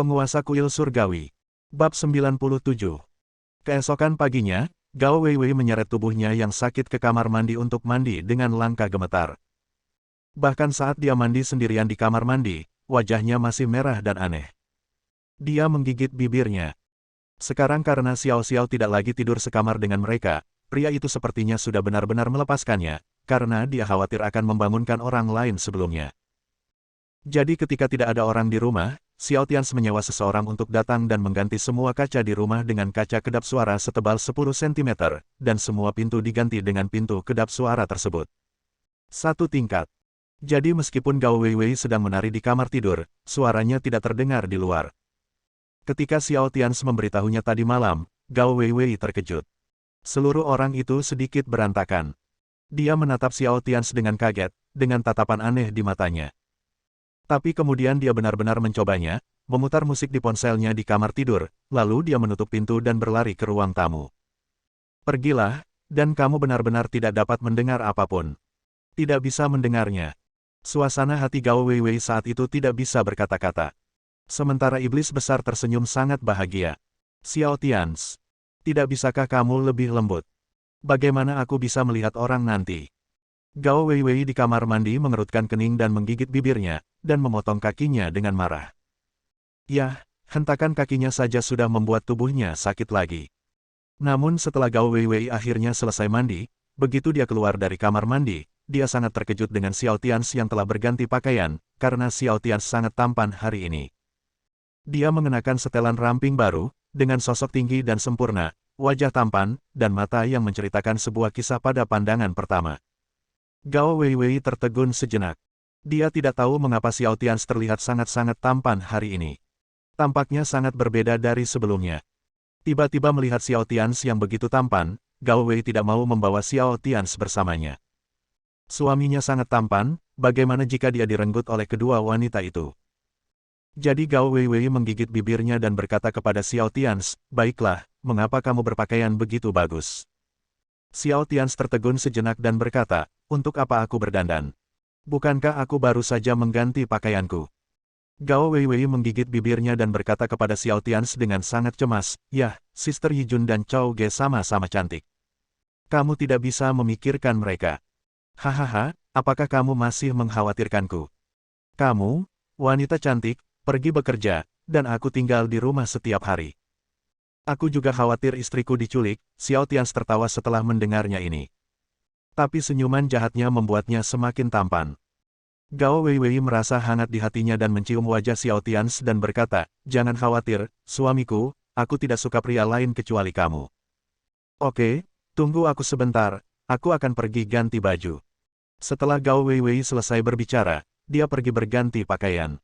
Penguasa Kuil Surgawi. Bab 97. Keesokan paginya, Gao Weiwei menyeret tubuhnya yang sakit ke kamar mandi untuk mandi dengan langkah gemetar. Bahkan saat dia mandi sendirian di kamar mandi, wajahnya masih merah dan aneh. Dia menggigit bibirnya. Sekarang karena Xiao Xiao tidak lagi tidur sekamar dengan mereka, pria itu sepertinya sudah benar-benar melepaskannya, karena dia khawatir akan membangunkan orang lain sebelumnya. Jadi ketika tidak ada orang di rumah, Xiao Tians menyewa seseorang untuk datang dan mengganti semua kaca di rumah dengan kaca kedap suara setebal 10 cm, dan semua pintu diganti dengan pintu kedap suara tersebut. 1 tingkat. Jadi meskipun Gao Weiwei sedang menari di kamar tidur, suaranya tidak terdengar di luar. Ketika Xiao Tians memberitahunya tadi malam, Gao Weiwei terkejut. Seluruh orang itu sedikit berantakan. Dia menatap Xiao Tians dengan kaget, dengan tatapan aneh di matanya. Tapi kemudian dia benar-benar mencobanya, memutar musik di ponselnya di kamar tidur, lalu dia menutup pintu dan berlari ke ruang tamu. Pergilah, dan kamu benar-benar tidak dapat mendengar apapun. Tidak bisa mendengarnya. Suasana hati Gao Weiwei saat itu tidak bisa berkata-kata. Sementara iblis besar tersenyum sangat bahagia. Xiao Tians, tidak bisakah kamu lebih lembut? Bagaimana aku bisa melihat orang nanti? Gao Weiwei di kamar mandi mengerutkan kening dan menggigit bibirnya, dan memotong kakinya dengan marah. Yah, hentakan kakinya saja sudah membuat tubuhnya sakit lagi. Namun setelah Gao Weiwei akhirnya selesai mandi, begitu dia keluar dari kamar mandi, dia sangat terkejut dengan Xiao Tians yang telah berganti pakaian, karena Xiao Tians sangat tampan hari ini. Dia mengenakan setelan ramping baru, dengan sosok tinggi dan sempurna, wajah tampan, dan mata yang menceritakan sebuah kisah pada pandangan pertama. Gao Weiwei tertegun sejenak. Dia tidak tahu mengapa Xiao Tians terlihat sangat-sangat tampan hari ini. Tampaknya sangat berbeda dari sebelumnya. Tiba-tiba melihat Xiao Tians yang begitu tampan, Gao Wei tidak mau membawa Xiao Tians bersamanya. Suaminya sangat tampan, bagaimana jika dia direnggut oleh kedua wanita itu? Jadi Gao Weiwei menggigit bibirnya dan berkata kepada Xiao Tians, baiklah, mengapa kamu berpakaian begitu bagus? Xiao Tians tertegun sejenak dan berkata, untuk apa aku berdandan? Bukankah aku baru saja mengganti pakaianku? Gao Weiwei menggigit bibirnya dan berkata kepada Xiao Tians dengan sangat cemas, yah, Sister Yijun dan Chao Ge sama-sama cantik. Kamu tidak bisa memikirkan mereka. Hahaha, apakah kamu masih mengkhawatirkanku? Kamu, wanita cantik, pergi bekerja, dan aku tinggal di rumah setiap hari. Aku juga khawatir istriku diculik. Xiao Tians tertawa setelah mendengarnya ini. Tapi senyuman jahatnya membuatnya semakin tampan. Gao Weiwei merasa hangat di hatinya dan mencium wajah Xiao Tians dan berkata, jangan khawatir, suamiku, aku tidak suka pria lain kecuali kamu. Oke, tunggu aku sebentar, aku akan pergi ganti baju. Setelah Gao Weiwei selesai berbicara, dia pergi berganti pakaian.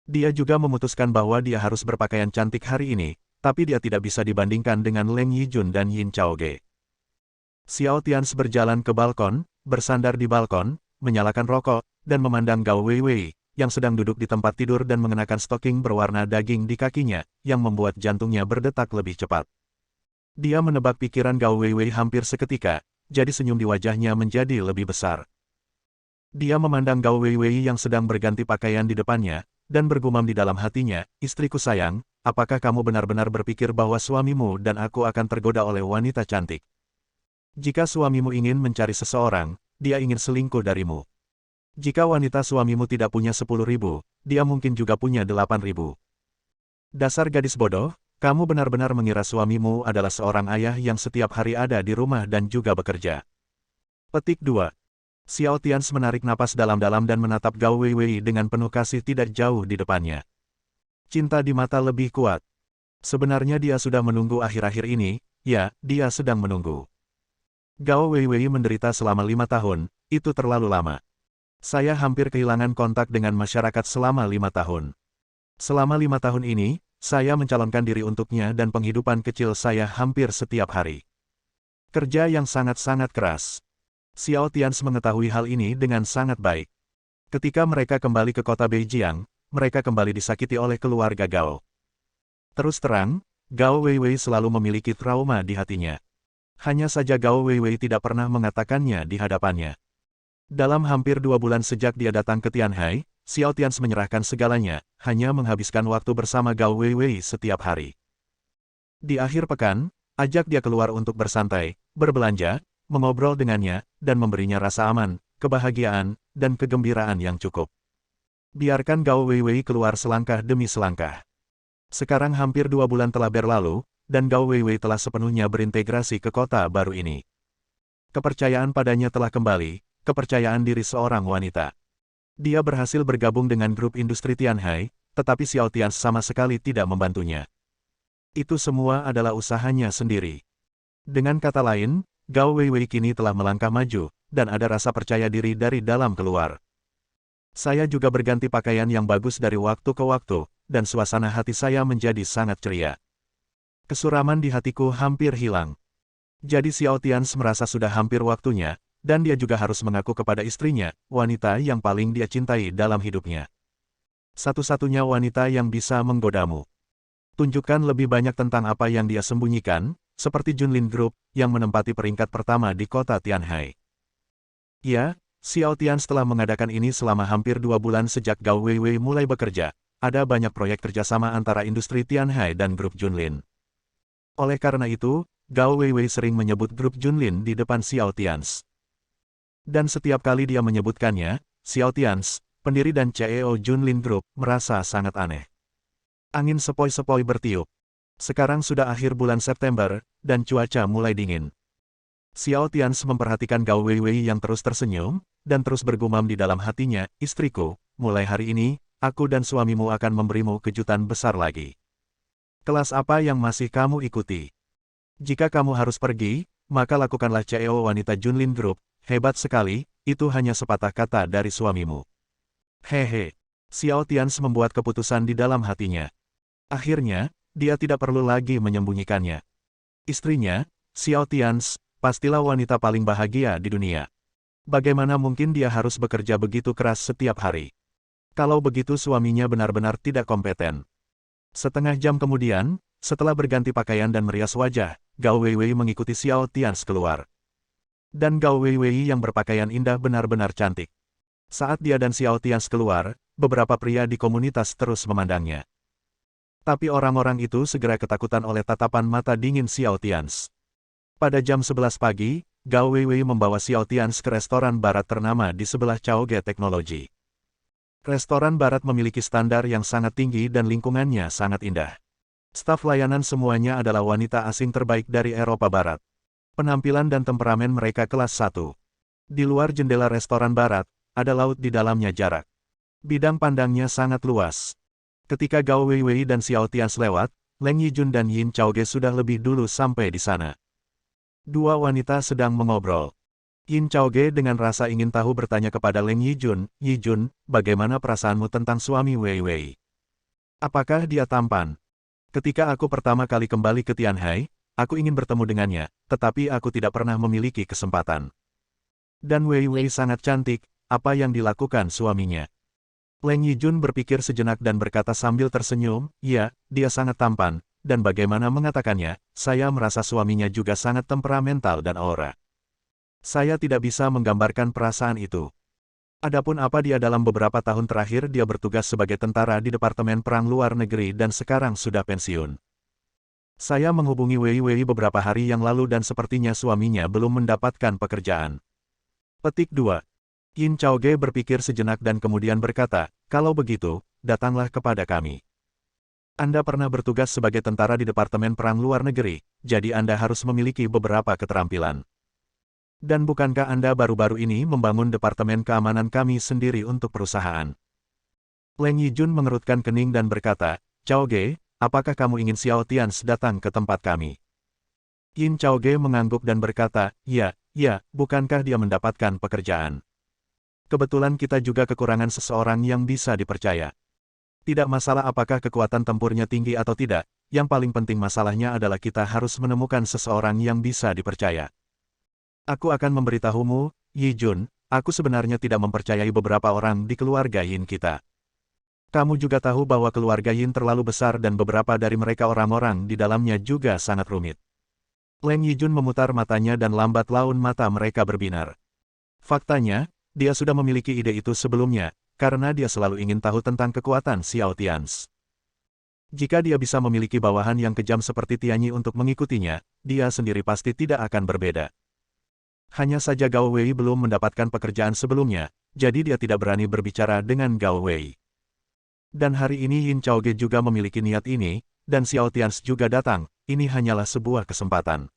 Dia juga memutuskan bahwa dia harus berpakaian cantik hari ini, tapi dia tidak bisa dibandingkan dengan Leng Yijun dan Yin Chaoge. Xiao Tians berjalan ke balkon, bersandar di balkon, menyalakan rokok, dan memandang Gao Weiwei, yang sedang duduk di tempat tidur dan mengenakan stoking berwarna daging di kakinya, yang membuat jantungnya berdetak lebih cepat. Dia menebak pikiran Gao Weiwei hampir seketika, jadi senyum di wajahnya menjadi lebih besar. Dia memandang Gao Weiwei yang sedang berganti pakaian di depannya, dan bergumam di dalam hatinya, istriku sayang, apakah kamu benar-benar berpikir bahwa suamimu dan aku akan tergoda oleh wanita cantik? Jika suamimu ingin mencari seseorang, dia ingin selingkuh darimu. Jika wanita suamimu tidak punya 10.000, dia mungkin juga punya 8.000. Dasar gadis bodoh, kamu benar-benar mengira suamimu adalah seorang ayah yang setiap hari ada di rumah dan juga bekerja. Petik 2. Xiao Tians menarik napas dalam-dalam dan menatap Gao Weiwei dengan penuh kasih tidak jauh di depannya. Cinta di mata lebih kuat. Sebenarnya dia sudah menunggu akhir-akhir ini, ya, dia sedang menunggu. Gao Weiwei menderita selama 5 tahun, itu terlalu lama. Saya hampir kehilangan kontak dengan masyarakat selama 5 tahun. Selama 5 tahun ini, saya mencalonkan diri untuknya dan penghidupan kecil saya hampir setiap hari. Kerja yang sangat-sangat keras. Xiao Tians mengetahui hal ini dengan sangat baik. Ketika mereka kembali ke kota Beijiang, mereka kembali disakiti oleh keluarga Gao. Terus terang, Gao Weiwei selalu memiliki trauma di hatinya. Hanya saja Gao Weiwei tidak pernah mengatakannya di hadapannya. Dalam hampir 2 bulan sejak dia datang ke Tianhai, Xiao Tians menyerahkan segalanya, hanya menghabiskan waktu bersama Gao Weiwei setiap hari. Di akhir pekan, ajak dia keluar untuk bersantai, berbelanja, mengobrol dengannya, dan memberinya rasa aman, kebahagiaan, dan kegembiraan yang cukup. Biarkan Gao Weiwei keluar selangkah demi selangkah. Sekarang hampir 2 bulan telah berlalu, dan Gao Weiwei telah sepenuhnya berintegrasi ke kota baru ini. Kepercayaan padanya telah kembali, kepercayaan diri seorang wanita. Dia berhasil bergabung dengan grup industri Tianhai, tetapi Xiao Tians sama sekali tidak membantunya. Itu semua adalah usahanya sendiri. Dengan kata lain, Gao Weiwei kini telah melangkah maju, dan ada rasa percaya diri dari dalam keluar. Saya juga berganti pakaian yang bagus dari waktu ke waktu, dan suasana hati saya menjadi sangat ceria. Kesuraman di hatiku hampir hilang. Jadi Xiao Tians merasa sudah hampir waktunya, dan dia juga harus mengaku kepada istrinya, wanita yang paling dia cintai dalam hidupnya. Satu-satunya wanita yang bisa menggodamu. Tunjukkan lebih banyak tentang apa yang dia sembunyikan, seperti Junlin Group, yang menempati peringkat pertama di kota Tianhai. Ya, Xiao Tians telah mengadakan ini selama hampir 2 bulan sejak Gao Weiwei mulai bekerja. Ada banyak proyek kerjasama antara industri Tianhai dan grup Junlin. Oleh karena itu, Gao Weiwei sering menyebut grup Junlin di depan Xiao Tians. Dan setiap kali dia menyebutkannya, Xiao Tians, pendiri dan CEO Junlin Group, merasa sangat aneh. Angin sepoi-sepoi bertiup. Sekarang sudah akhir bulan September, dan cuaca mulai dingin. Xiao Tians memperhatikan Gao Weiwei yang terus tersenyum, dan terus bergumam di dalam hatinya, istriku, mulai hari ini, aku dan suamimu akan memberimu kejutan besar lagi. Kelas apa yang masih kamu ikuti? Jika kamu harus pergi, maka lakukanlah CEO wanita Junlin Group, hebat sekali, itu hanya sepatah kata dari suamimu. Hehe. Xiao Tians membuat keputusan di dalam hatinya. Akhirnya, dia tidak perlu lagi menyembunyikannya. Istrinya, Xiao Tians, pastilah wanita paling bahagia di dunia. Bagaimana mungkin dia harus bekerja begitu keras setiap hari? Kalau begitu suaminya benar-benar tidak kompeten. Setengah jam kemudian, setelah berganti pakaian dan merias wajah, Gao Weiwei mengikuti Xiao Tians keluar. Dan Gao Weiwei yang berpakaian indah benar-benar cantik. Saat dia dan Xiao Tians keluar, beberapa pria di komunitas terus memandangnya. Tapi orang-orang itu segera ketakutan oleh tatapan mata dingin Xiao Tians. Pada jam 11 pagi, Gao Weiwei membawa Xiao Tians ke restoran barat ternama di sebelah Chaoge Technology. Restoran barat memiliki standar yang sangat tinggi dan lingkungannya sangat indah. Staf layanan semuanya adalah wanita asing terbaik dari Eropa Barat. Penampilan dan temperamen mereka kelas 1. Di luar jendela restoran barat, ada laut di dalamnya jarak. Bidang pandangnya sangat luas. Ketika Gao Weiwei dan Xiao Tians lewat, Leng Yijun dan Yin Chaoge sudah lebih dulu sampai di sana. Dua wanita sedang mengobrol. Yin Chaoge dengan rasa ingin tahu bertanya kepada Leng Yijun, "Yijun, bagaimana perasaanmu tentang suami Weiwei? Apakah dia tampan? Ketika aku pertama kali kembali ke Tianhai, aku ingin bertemu dengannya, tetapi aku tidak pernah memiliki kesempatan. Dan Weiwei sangat cantik, apa yang dilakukan suaminya?" Leng Yijun berpikir sejenak dan berkata sambil tersenyum, "Ya, dia sangat tampan, dan bagaimana mengatakannya, saya merasa suaminya juga sangat temperamental dan aura. Saya tidak bisa menggambarkan perasaan itu. Adapun apa dia dalam beberapa tahun terakhir dia bertugas sebagai tentara di Departemen Perang Luar Negeri dan sekarang sudah pensiun. Saya menghubungi Weiwei beberapa hari yang lalu dan sepertinya suaminya belum mendapatkan pekerjaan." Petik 2. Yin Chaoge berpikir sejenak dan kemudian berkata, "Kalau begitu, datanglah kepada kami. Anda pernah bertugas sebagai tentara di Departemen Perang Luar Negeri, jadi Anda harus memiliki beberapa keterampilan. Dan bukankah Anda baru-baru ini membangun Departemen Keamanan kami sendiri untuk perusahaan?" Leng Yijun mengerutkan kening dan berkata, "Chaoge, apakah kamu ingin Xiao Tians datang ke tempat kami?" Yin Chaoge mengangguk dan berkata, ya, bukankah dia mendapatkan pekerjaan? Kebetulan kita juga kekurangan seseorang yang bisa dipercaya. Tidak masalah apakah kekuatan tempurnya tinggi atau tidak, yang paling penting masalahnya adalah kita harus menemukan seseorang yang bisa dipercaya. Aku akan memberitahumu, Yijun, aku sebenarnya tidak mempercayai beberapa orang di keluarga Yin kita. Kamu juga tahu bahwa keluarga Yin terlalu besar dan beberapa dari mereka orang-orang di dalamnya juga sangat rumit. Leng Yijun memutar matanya dan lambat laun mata mereka berbinar. Faktanya, dia sudah memiliki ide itu sebelumnya, karena dia selalu ingin tahu tentang kekuatan Xiao Tians. Jika dia bisa memiliki bawahan yang kejam seperti Tianyi untuk mengikutinya, dia sendiri pasti tidak akan berbeda. Hanya saja Gao Wei belum mendapatkan pekerjaan sebelumnya, jadi dia tidak berani berbicara dengan Gao Wei. Dan hari ini Yin Chaoge juga memiliki niat ini, dan Xiao Tians juga datang, ini hanyalah sebuah kesempatan.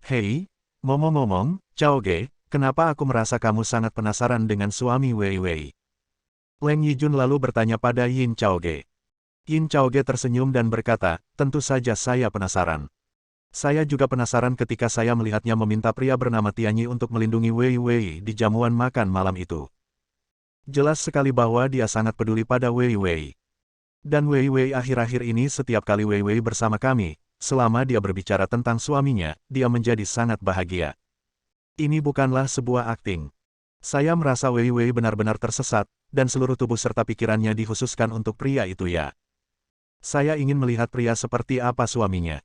Hei, ngomong-ngomong, Chaoge, kenapa aku merasa kamu sangat penasaran dengan suami Wei Wei? Leng Yijun lalu bertanya pada Yin Chaoge. Yin Chaoge tersenyum dan berkata, tentu saja saya penasaran. Saya juga penasaran ketika saya melihatnya meminta pria bernama Tianyi untuk melindungi Wei Wei di jamuan makan malam itu. Jelas sekali bahwa dia sangat peduli pada Wei Wei. Dan Wei Wei akhir-akhir ini setiap kali Wei Wei bersama kami, selama dia berbicara tentang suaminya, dia menjadi sangat bahagia. Ini bukanlah sebuah akting. Saya merasa Wei Wei benar-benar tersesat, dan seluruh tubuh serta pikirannya dikhususkan untuk pria itu ya. Saya ingin melihat pria seperti apa suaminya.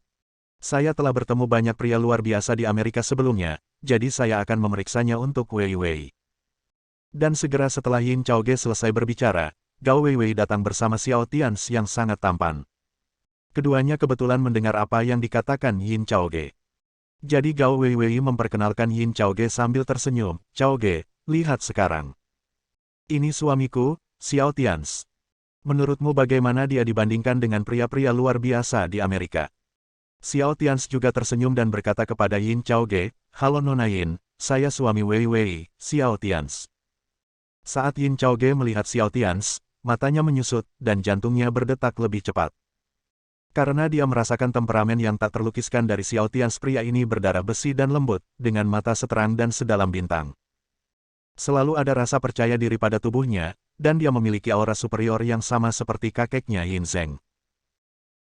Saya telah bertemu banyak pria luar biasa di Amerika sebelumnya, jadi saya akan memeriksanya untuk Wei Wei. Dan segera setelah Yin Chaoge selesai berbicara, Gao Wei Wei datang bersama Xiao Tians yang sangat tampan. Keduanya kebetulan mendengar apa yang dikatakan Yin Chaoge. Jadi Gao Wei Wei memperkenalkan Yin Chaoge sambil tersenyum, Chaoge, lihat sekarang. Ini suamiku, Xiao Tians. Menurutmu bagaimana dia dibandingkan dengan pria-pria luar biasa di Amerika? Xiao Tians juga tersenyum dan berkata kepada Yin Chaoge, halo Nona Yin, saya suami Wei Wei, Xiao Tians. Saat Yin Chaoge melihat Xiao Tians, matanya menyusut, dan jantungnya berdetak lebih cepat. Karena dia merasakan temperamen yang tak terlukiskan dari Xiao Tians, pria ini berdarah besi dan lembut, dengan mata seterang dan sedalam bintang. Selalu ada rasa percaya diri pada tubuhnya, dan dia memiliki aura superior yang sama seperti kakeknya Yin Zheng.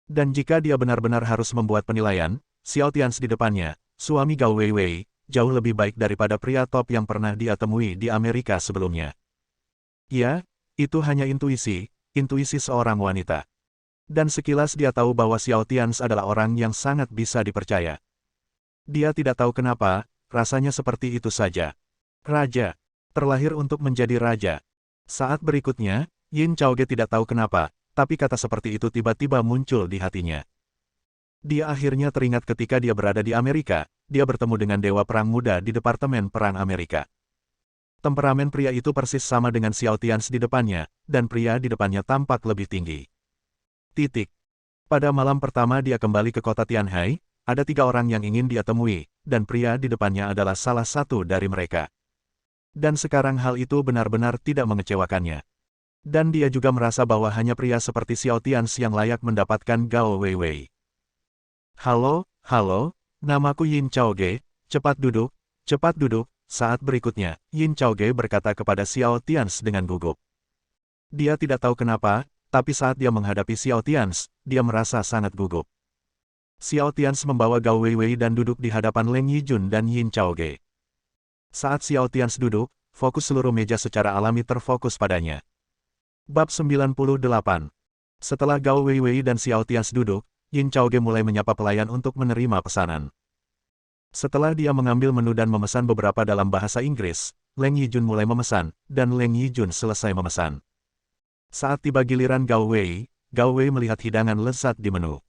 Dan jika dia benar-benar harus membuat penilaian, Xiao Tians di depannya, suami Gao Wei Wei, jauh lebih baik daripada pria top yang pernah dia temui di Amerika sebelumnya. Ya, itu hanya intuisi seorang wanita. Dan sekilas dia tahu bahwa Xiao Tians adalah orang yang sangat bisa dipercaya. Dia tidak tahu kenapa, rasanya seperti itu saja. Raja. Terlahir untuk menjadi raja. Saat berikutnya, Yin Chaoge tidak tahu kenapa, tapi kata seperti itu tiba-tiba muncul di hatinya. Dia akhirnya teringat ketika dia berada di Amerika, dia bertemu dengan Dewa Perang Muda di Departemen Perang Amerika. Temperamen pria itu persis sama dengan Xiao Tians di depannya, dan pria di depannya tampak lebih tinggi. Pada malam pertama dia kembali ke kota Tianhai, ada 3 orang yang ingin dia temui, dan pria di depannya adalah salah satu dari mereka. Dan sekarang hal itu benar-benar tidak mengecewakannya. Dan dia juga merasa bahwa hanya pria seperti Xiao Tians yang layak mendapatkan Gao Wei Wei. Halo, namaku Yin Chaoge, cepat duduk. Saat berikutnya, Yin Chaoge berkata kepada Xiao Tians dengan gugup. Dia tidak tahu kenapa, tapi saat dia menghadapi Xiao Tians, dia merasa sangat gugup. Xiao Tians membawa Gao Wei Wei dan duduk di hadapan Leng Yijun dan Yin Chaoge. Saat Xiao Tians duduk, fokus seluruh meja secara alami terfokus padanya. Bab 98. Setelah Gao Wei Wei dan Xiao Tians duduk, Yin Chaoge mulai menyapa pelayan untuk menerima pesanan. Setelah dia mengambil menu dan memesan beberapa dalam bahasa Inggris, Leng Yijun mulai memesan, dan Leng Yijun selesai memesan. Saat tiba giliran Gao Wei melihat hidangan lezat di menu.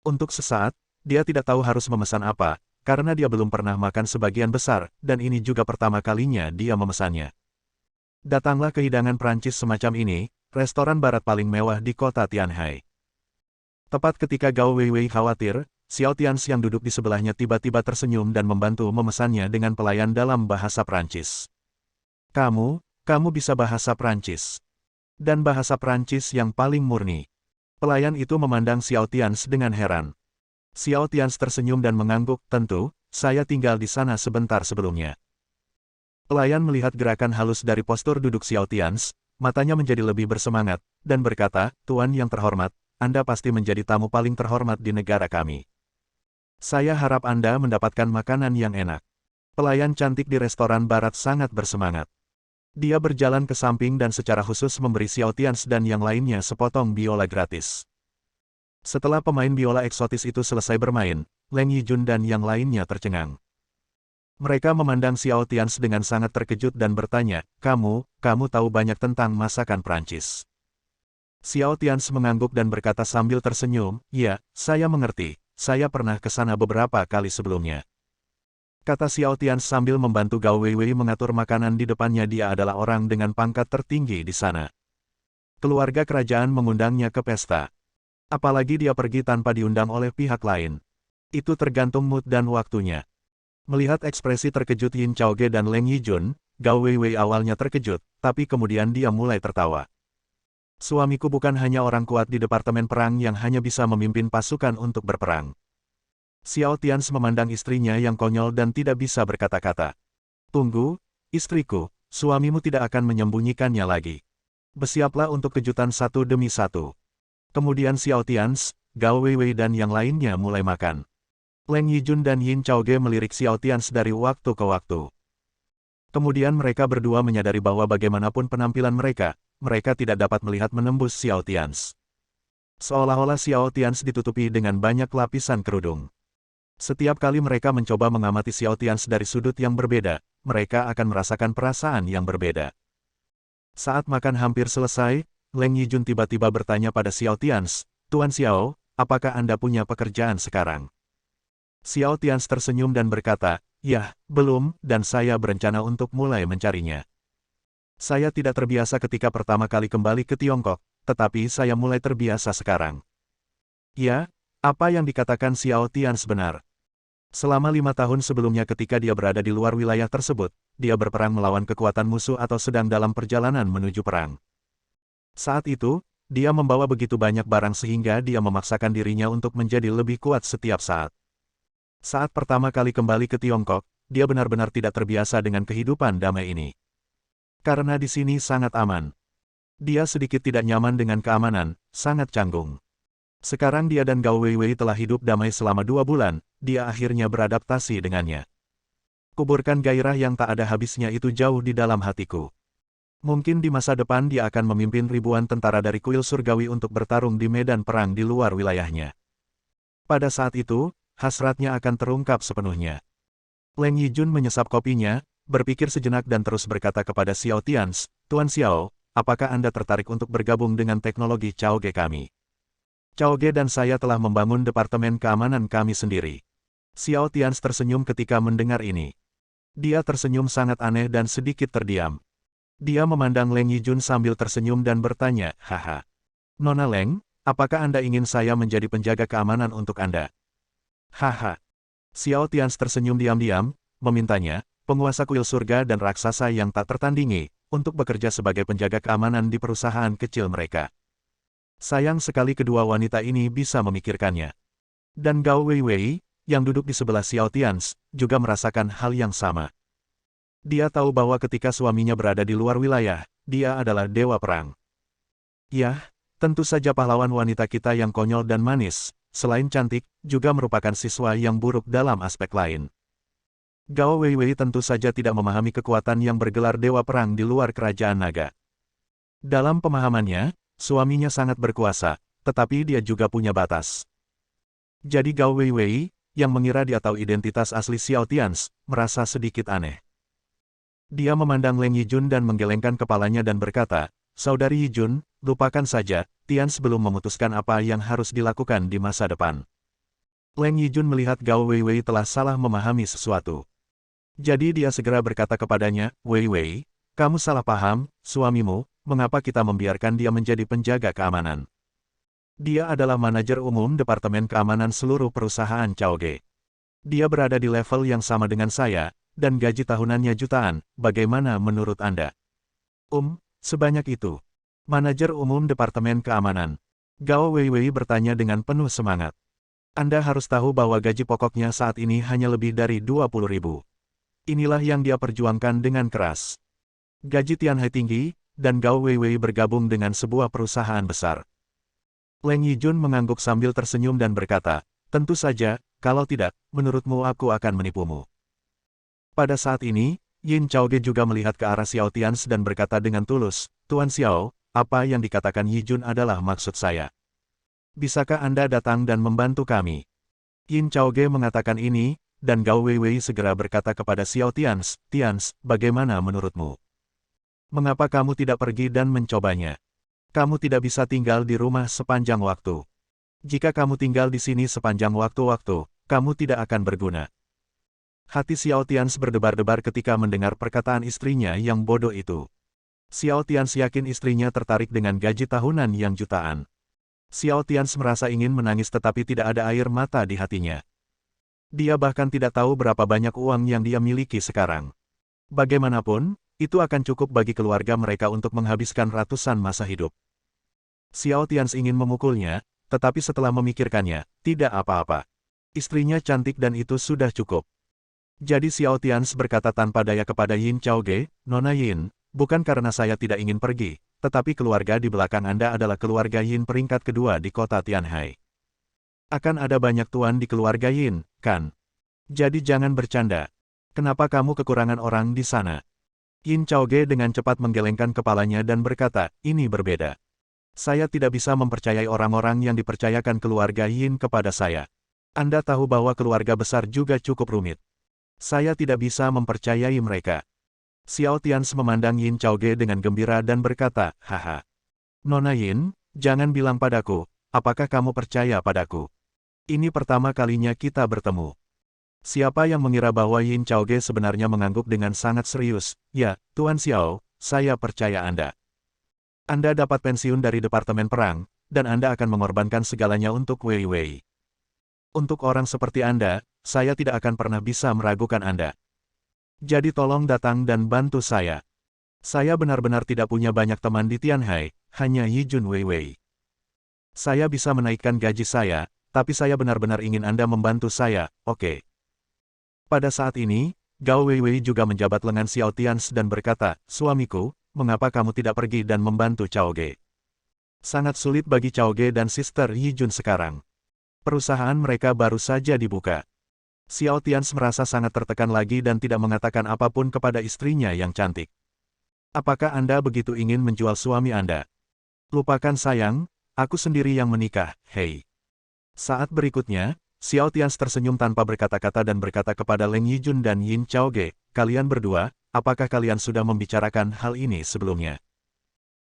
Untuk sesaat, dia tidak tahu harus memesan apa, karena dia belum pernah makan sebagian besar, dan ini juga pertama kalinya dia memesannya. Datanglah ke hidangan Prancis semacam ini, restoran barat paling mewah di kota Tianhai. Tepat ketika Gao Wei Wei khawatir, Xiao Tians yang duduk di sebelahnya tiba-tiba tersenyum dan membantu memesannya dengan pelayan dalam bahasa Prancis. Kamu bisa bahasa Prancis. Dan bahasa Prancis yang paling murni. Pelayan itu memandang Xiao Tians dengan heran. Xiao Tians tersenyum dan mengangguk, tentu, saya tinggal di sana sebentar sebelumnya. Pelayan melihat gerakan halus dari postur duduk Xiao Tians, matanya menjadi lebih bersemangat, dan berkata, Tuan yang terhormat, Anda pasti menjadi tamu paling terhormat di negara kami. Saya harap Anda mendapatkan makanan yang enak. Pelayan cantik di restoran barat sangat bersemangat. Dia berjalan ke samping dan secara khusus memberi Xiao Tians dan yang lainnya sepotong biola gratis. Setelah pemain biola eksotis itu selesai bermain, Leng Yijun dan yang lainnya tercengang. Mereka memandang Xiao Tians dengan sangat terkejut dan bertanya, kamu tahu banyak tentang masakan Prancis. Xiao Tians mengangguk dan berkata sambil tersenyum, ya, saya mengerti, saya pernah ke sana beberapa kali sebelumnya. Kata Xiao Tians sambil membantu Gao Weiwei mengatur makanan di depannya. Dia adalah orang dengan pangkat tertinggi di sana. Keluarga kerajaan mengundangnya ke pesta. Apalagi dia pergi tanpa diundang oleh pihak lain. Itu tergantung mood dan waktunya. Melihat ekspresi terkejut Yin Chaoge dan Leng Yijun, Gao Weiwei awalnya terkejut, tapi kemudian dia mulai tertawa. Suamiku bukan hanya orang kuat di departemen perang yang hanya bisa memimpin pasukan untuk berperang. Xiao Tians memandang istrinya yang konyol dan tidak bisa berkata-kata. Tunggu, istriku, suamimu tidak akan menyembunyikannya lagi. Bersiaplah untuk kejutan satu demi satu. Kemudian Xiao Tians, Gao Weiwei dan yang lainnya mulai makan. Leng Yijun dan Yin Chaoge melirik Xiao Tians dari waktu ke waktu. Kemudian mereka berdua menyadari bahwa bagaimanapun penampilan mereka tidak dapat melihat menembus Xiao Tians. Seolah-olah Xiao Tians ditutupi dengan banyak lapisan kerudung. Setiap kali mereka mencoba mengamati Xiao Tians dari sudut yang berbeda, mereka akan merasakan perasaan yang berbeda. Saat makan hampir selesai, Leng Yijun tiba-tiba bertanya pada Xiao Tians, Tuan Xiao, apakah Anda punya pekerjaan sekarang? Xiao Tians tersenyum dan berkata, ya, belum, dan saya berencana untuk mulai mencarinya. Saya tidak terbiasa ketika pertama kali kembali ke Tiongkok, tetapi saya mulai terbiasa sekarang. Ya, apa yang dikatakan Xiao Tians benar. Selama 5 tahun sebelumnya ketika dia berada di luar wilayah tersebut, dia berperang melawan kekuatan musuh atau sedang dalam perjalanan menuju perang. Saat itu, dia membawa begitu banyak barang sehingga dia memaksakan dirinya untuk menjadi lebih kuat setiap saat. Saat pertama kali kembali ke Tiongkok, dia benar-benar tidak terbiasa dengan kehidupan damai ini. Karena di sini sangat aman. Dia sedikit tidak nyaman dengan keamanan, sangat canggung. Sekarang dia dan Gao Weiwei telah hidup damai selama 2 bulan, dia akhirnya beradaptasi dengannya. Kuburkan gairah yang tak ada habisnya itu jauh di dalam hatiku. Mungkin di masa depan dia akan memimpin ribuan tentara dari kuil surgawi untuk bertarung di medan perang di luar wilayahnya. Pada saat itu, hasratnya akan terungkap sepenuhnya. Leng Yijun menyesap kopinya, berpikir sejenak dan terus berkata kepada Xiao Tians, Tuan Xiao, apakah Anda tertarik untuk bergabung dengan teknologi Chaoge kami? Chaoge dan saya telah membangun departemen keamanan kami sendiri. Xiao Tians tersenyum ketika mendengar ini. Dia tersenyum sangat aneh dan sedikit terdiam. Dia memandang Leng Yijun sambil tersenyum dan bertanya, haha. Nona Leng, apakah Anda ingin saya menjadi penjaga keamanan untuk Anda? Haha. Xiao Tians tersenyum diam-diam, memintanya, penguasa kuil surga dan raksasa yang tak tertandingi, untuk bekerja sebagai penjaga keamanan di perusahaan kecil mereka. Sayang sekali kedua wanita ini bisa memikirkannya. Dan Gao Weiwei, yang duduk di sebelah Xiao Tians, juga merasakan hal yang sama. Dia tahu bahwa ketika suaminya berada di luar wilayah, dia adalah dewa perang. Yah, tentu saja pahlawan wanita kita yang konyol dan manis, selain cantik, juga merupakan siswa yang buruk dalam aspek lain. Gao Weiwei tentu saja tidak memahami kekuatan yang bergelar dewa perang di luar kerajaan naga. Dalam pemahamannya, suaminya sangat berkuasa, tetapi dia juga punya batas. Jadi Gao Weiwei, yang mengira dia tahu identitas asli Xiao Tians, merasa sedikit aneh. Dia memandang Leng Yijun dan menggelengkan kepalanya dan berkata, Saudari Yijun, lupakan saja, Tians belum memutuskan apa yang harus dilakukan di masa depan. Leng Yijun melihat Gao Weiwei telah salah memahami sesuatu. Jadi dia segera berkata kepadanya, Weiwei, kamu salah paham, suamimu, mengapa kita membiarkan dia menjadi penjaga keamanan? Dia adalah manajer umum Departemen Keamanan seluruh perusahaan Chaoge. Dia berada di level yang sama dengan saya, dan gaji tahunannya jutaan, bagaimana menurut Anda? Sebanyak itu. Manajer umum Departemen Keamanan. Gao Weiwei bertanya dengan penuh semangat. Anda harus tahu bahwa gaji pokoknya saat ini hanya lebih dari 20.000. Inilah yang dia perjuangkan dengan keras. Gaji Tianhe tinggi, dan Gao Weiwei bergabung dengan sebuah perusahaan besar. Leng Yijun mengangguk sambil tersenyum dan berkata, tentu saja, kalau tidak, menurutmu aku akan menipumu. Pada saat ini, Yin Chaoge juga melihat ke arah Xiao Tians dan berkata dengan tulus, Tuan Xiao, apa yang dikatakan Yijun adalah maksud saya. Bisakah Anda datang dan membantu kami? Yin Chaoge mengatakan ini, dan Gao Weiwei segera berkata kepada Xiao Tians, "Tians, bagaimana menurutmu? Mengapa kamu tidak pergi dan mencobanya? Kamu tidak bisa tinggal di rumah sepanjang waktu. Jika kamu tinggal di sini sepanjang waktu-waktu, kamu tidak akan berguna." Hati Xiao Tians berdebar-debar ketika mendengar perkataan istrinya yang bodoh itu. Xiao Tians yakin istrinya tertarik dengan gaji tahunan yang jutaan. Xiao Tians merasa ingin menangis tetapi tidak ada air mata di hatinya. Dia bahkan tidak tahu berapa banyak uang yang dia miliki sekarang. Bagaimanapun, itu akan cukup bagi keluarga mereka untuk menghabiskan ratusan masa hidup. Xiao Tians ingin memukulnya, tetapi setelah memikirkannya, tidak apa-apa. Istrinya cantik dan itu sudah cukup. Jadi Xiao Tians berkata tanpa daya kepada Yin Chaoge, "Nona Yin, bukan karena saya tidak ingin pergi, tetapi keluarga di belakang Anda adalah keluarga Yin peringkat kedua di kota Tianhai. Akan ada banyak tuan di keluarga Yin, kan? Jadi jangan bercanda. Kenapa kamu kekurangan orang di sana?" Yin Chaoge dengan cepat menggelengkan kepalanya dan berkata, "Ini berbeda. Saya tidak bisa mempercayai orang-orang yang dipercayakan keluarga Yin kepada saya. Anda tahu bahwa keluarga besar juga cukup rumit. Saya tidak bisa mempercayai mereka." Xiao Tians memandang Yin Chaoge dengan gembira dan berkata, "Haha. Nona Yin, jangan bilang padaku, apakah kamu percaya padaku? Ini pertama kalinya kita bertemu." Siapa yang mengira bahwa Yin Chaoge sebenarnya mengangguk dengan sangat serius, "Ya, Tuan Xiao, saya percaya Anda. Anda dapat pensiun dari Departemen Perang, dan Anda akan mengorbankan segalanya untuk Wei Wei. Untuk orang seperti Anda, saya tidak akan pernah bisa meragukan Anda. Jadi tolong datang dan bantu saya. Saya benar-benar tidak punya banyak teman di Tianhai, hanya Yijun Weiwei. Saya bisa menaikkan gaji saya, tapi saya benar-benar ingin Anda membantu saya, oke?" Pada saat ini, Gao Weiwei juga menjabat lengan Xiao Tians dan berkata, "Suamiku, mengapa kamu tidak pergi dan membantu Chaoge? Sangat sulit bagi Chaoge dan Sister Yijun sekarang. Perusahaan mereka baru saja dibuka." Xiao Tians merasa sangat tertekan lagi dan tidak mengatakan apapun kepada istrinya yang cantik. "Apakah Anda begitu ingin menjual suami Anda? Lupakan sayang, aku sendiri yang menikah, hei." Saat berikutnya, Xiao Tians tersenyum tanpa berkata-kata dan berkata kepada Leng Yijun dan Yin Chaoge, "Kalian berdua, apakah kalian sudah membicarakan hal ini sebelumnya?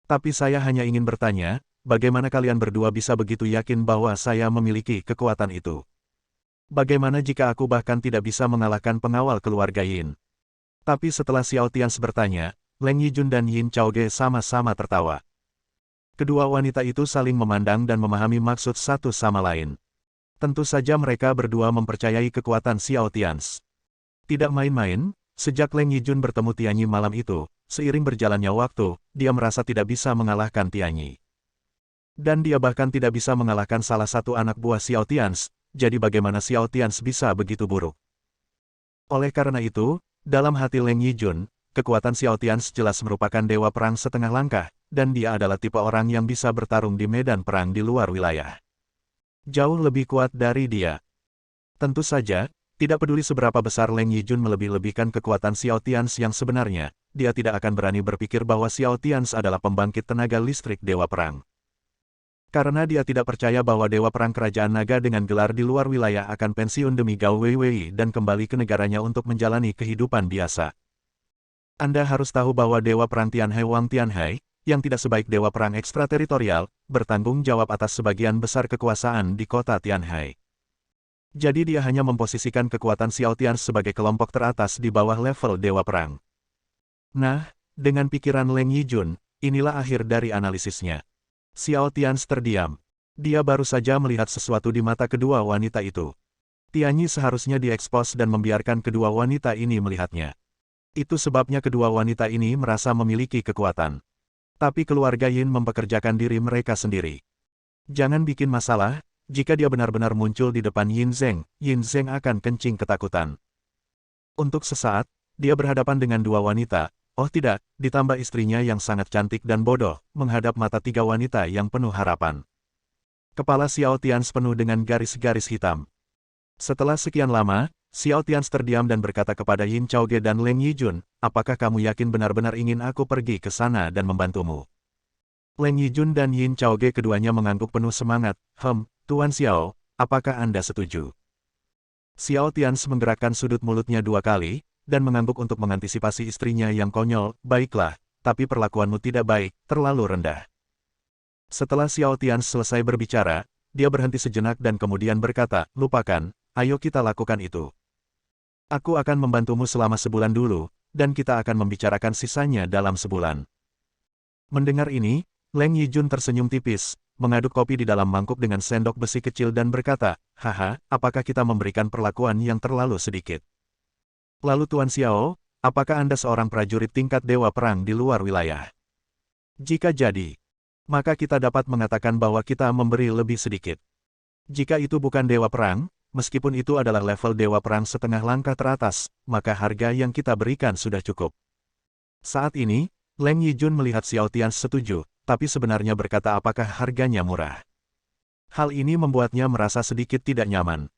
Tapi saya hanya ingin bertanya, bagaimana kalian berdua bisa begitu yakin bahwa saya memiliki kekuatan itu? Bagaimana jika aku bahkan tidak bisa mengalahkan pengawal keluarga Yin?" Tapi setelah Xiao Tians bertanya, Leng Yijun dan Yin Chaoge sama-sama tertawa. Kedua wanita itu saling memandang dan memahami maksud satu sama lain. Tentu saja mereka berdua mempercayai kekuatan Xiao Tians. Tidak main-main, sejak Leng Yijun bertemu Tianyi malam itu, seiring berjalannya waktu, dia merasa tidak bisa mengalahkan Tianyi. Dan dia bahkan tidak bisa mengalahkan salah satu anak buah Xiao Tians, jadi bagaimana Xiao Tians bisa begitu buruk? Oleh karena itu, dalam hati Leng Yijun, kekuatan Xiao Tians jelas merupakan dewa perang setengah langkah, dan dia adalah tipe orang yang bisa bertarung di medan perang di luar wilayah. Jauh lebih kuat dari dia. Tentu saja, tidak peduli seberapa besar Leng Yijun melebih-lebihkan kekuatan Xiao Tians yang sebenarnya, dia tidak akan berani berpikir bahwa Xiao Tians adalah pembangkit tenaga listrik dewa perang. Karena dia tidak percaya bahwa dewa perang kerajaan naga dengan gelar di luar wilayah akan pensiun demi Gao Weiwei dan kembali ke negaranya untuk menjalani kehidupan biasa. Anda harus tahu bahwa dewa perang Tianhai Wang Tianhai, yang tidak sebaik dewa perang ekstrateritorial, bertanggung jawab atas sebagian besar kekuasaan di kota Tianhai. Jadi dia hanya memposisikan kekuatan Xiao Tians sebagai kelompok teratas di bawah level dewa perang. Nah, dengan pikiran Leng Yijun, inilah akhir dari analisisnya. Xiao Tians terdiam. Dia baru saja melihat sesuatu di mata kedua wanita itu. Tianyi seharusnya diekspos dan membiarkan kedua wanita ini melihatnya. Itu sebabnya kedua wanita ini merasa memiliki kekuatan. Tapi keluarga Yin mempekerjakan diri mereka sendiri. Jangan bikin masalah, jika dia benar-benar muncul di depan Yin Zheng akan kencing ketakutan. Untuk sesaat, dia berhadapan dengan dua wanita, oh tidak, ditambah istrinya yang sangat cantik dan bodoh, menghadap mata tiga wanita yang penuh harapan. Kepala Xiao Tians penuh dengan garis-garis hitam. Setelah sekian lama, Xiao Tians terdiam dan berkata kepada Yin Chaoge dan Leng Yijun, "Apakah kamu yakin benar-benar ingin aku pergi ke sana dan membantumu?" Leng Yijun dan Yin Chaoge keduanya mengangguk penuh semangat, Tuan Xiao, apakah Anda setuju?" Xiao Tians menggerakkan sudut mulutnya 2 kali, dan mengangguk untuk mengantisipasi istrinya yang konyol. Baiklah, tapi perlakuanmu tidak baik, terlalu rendah. Setelah Xiao Tians selesai berbicara, dia berhenti sejenak dan kemudian berkata, lupakan, ayo kita lakukan itu. Aku akan membantumu selama sebulan dulu, dan kita akan membicarakan sisanya dalam sebulan. Mendengar ini, Leng Yijun tersenyum tipis, mengaduk kopi di dalam mangkuk dengan sendok besi kecil dan berkata, haha, apakah kita memberikan perlakuan yang terlalu sedikit? Lalu Tuan Xiao, apakah Anda seorang prajurit tingkat dewa perang di luar wilayah? Jika jadi, maka kita dapat mengatakan bahwa kita memberi lebih sedikit. Jika itu bukan dewa perang, meskipun itu adalah level dewa perang setengah langkah teratas, maka harga yang kita berikan sudah cukup. Saat ini, Leng Yijun melihat Xiao Tians setuju, tapi sebenarnya berkata apakah harganya murah. Hal ini membuatnya merasa sedikit tidak nyaman.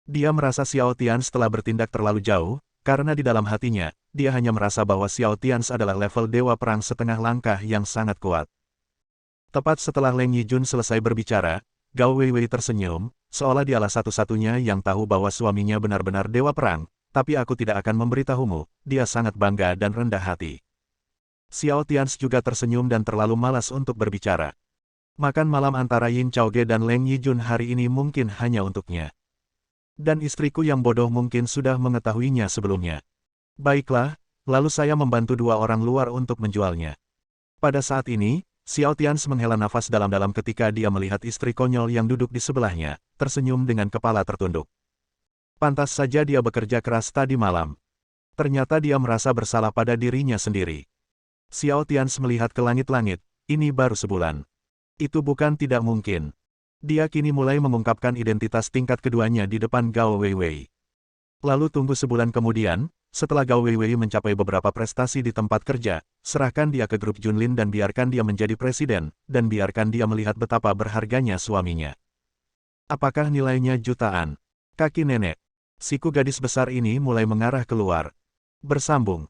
Dia merasa Xiao Tians telah bertindak terlalu jauh, karena di dalam hatinya, dia hanya merasa bahwa Xiao Tians adalah level dewa perang setengah langkah yang sangat kuat. Tepat setelah Leng Yijun selesai berbicara, Gao Weiwei tersenyum, seolah dialah satu-satunya yang tahu bahwa suaminya benar-benar dewa perang, tapi aku tidak akan memberitahumu, dia sangat bangga dan rendah hati. Xiao Tians juga tersenyum dan terlalu malas untuk berbicara. Makan malam antara Yin Chaoge dan Leng Yijun hari ini mungkin hanya untuknya. Dan istriku yang bodoh mungkin sudah mengetahuinya sebelumnya. Baiklah, lalu saya membantu 2 orang luar untuk menjualnya. Pada saat ini, Xiao Tians menghela nafas dalam-dalam ketika dia melihat istri konyol yang duduk di sebelahnya, tersenyum dengan kepala tertunduk. Pantas saja dia bekerja keras tadi malam. Ternyata dia merasa bersalah pada dirinya sendiri. Xiao Tians melihat ke langit-langit, ini baru sebulan. Itu bukan tidak mungkin. Dia kini mulai mengungkapkan identitas tingkat keduanya di depan Gao Weiwei. Lalu tunggu sebulan kemudian, setelah Gao Weiwei mencapai beberapa prestasi di tempat kerja, serahkan dia ke grup Junlin dan biarkan dia menjadi presiden, dan biarkan dia melihat betapa berharganya suaminya. Apakah nilainya jutaan? Kaki nenek. Siku gadis besar ini mulai mengarah keluar. Bersambung.